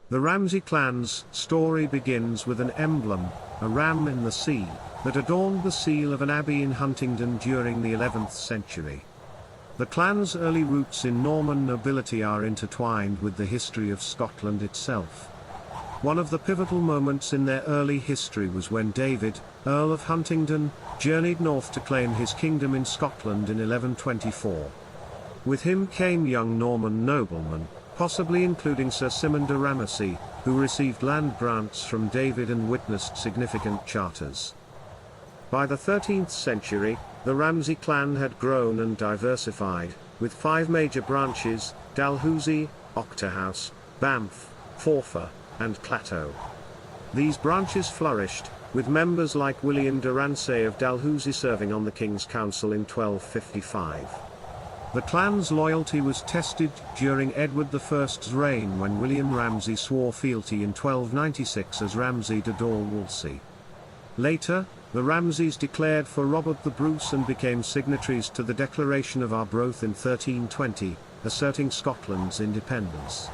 The Ramsay clan's story begins with an emblem, a ram in the sea, that adorned the seal of an abbey in Huntingdon during the 11th century. The clan's early roots in Norman nobility are intertwined with the history of Scotland itself. One of the pivotal moments in their early history was when David, Earl of Huntingdon, journeyed north to claim his kingdom in Scotland in 1124. With him came young Norman noblemen, possibly including Sir Symon de Ramesie, who received land grants from David and witnessed significant charters. By the 13th century, the Ramsay clan had grown and diversified, with 5 major branches: Dalhousie, Auchterhouse, Banff, Forfar, and Clatto. These branches flourished, with members like William de Ramsay of Dalhousie serving on the King's Council in 1255. The clan's loyalty was tested during Edward I's reign when William Ramsay swore fealty in 1296 as Ramsay de Dalwolsy. Later, the Ramsays declared for Robert the Bruce and became signatories to the Declaration of Arbroath in 1320, asserting Scotland's independence.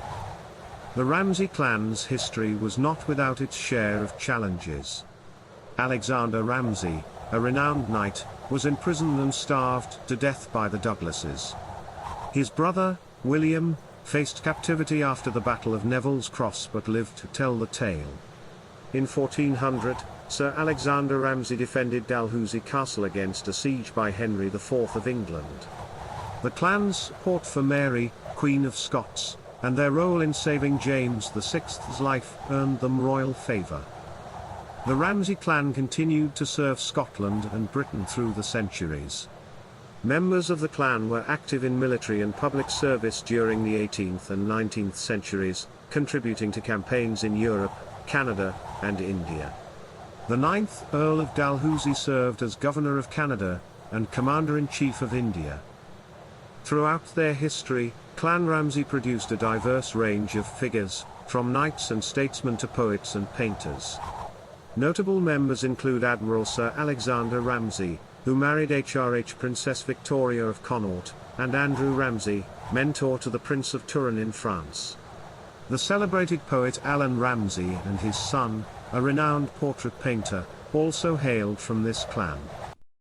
The Ramsay clan's history was not without its share of challenges. Alexander Ramsay, a renowned knight, was imprisoned and starved to death by the Douglases. His brother, William, faced captivity after the Battle of Neville's Cross but lived to tell the tale. In 1400, Sir Alexander Ramsay defended Dalhousie Castle against a siege by Henry IV of England. The clan's support for Mary, Queen of Scots, and their role in saving James VI's life earned them royal favour. The Ramsay clan continued to serve Scotland and Britain through the centuries. Members of the clan were active in military and public service during the 18th and 19th centuries, contributing to campaigns in Europe, Canada, and India. The 9th Earl of Dalhousie served as Governor of Canada, and Commander-in-Chief of India. Throughout their history, Clan Ramsay produced a diverse range of figures, from knights and statesmen to poets and painters. Notable members include Admiral Sir Alexander Ramsay, who married HRH Princess Victoria of Connaught, and Andrew Ramsay, mentor to the Prince of Turin in France. The celebrated poet Alan Ramsay and his son, a renowned portrait painter, also hailed from this clan.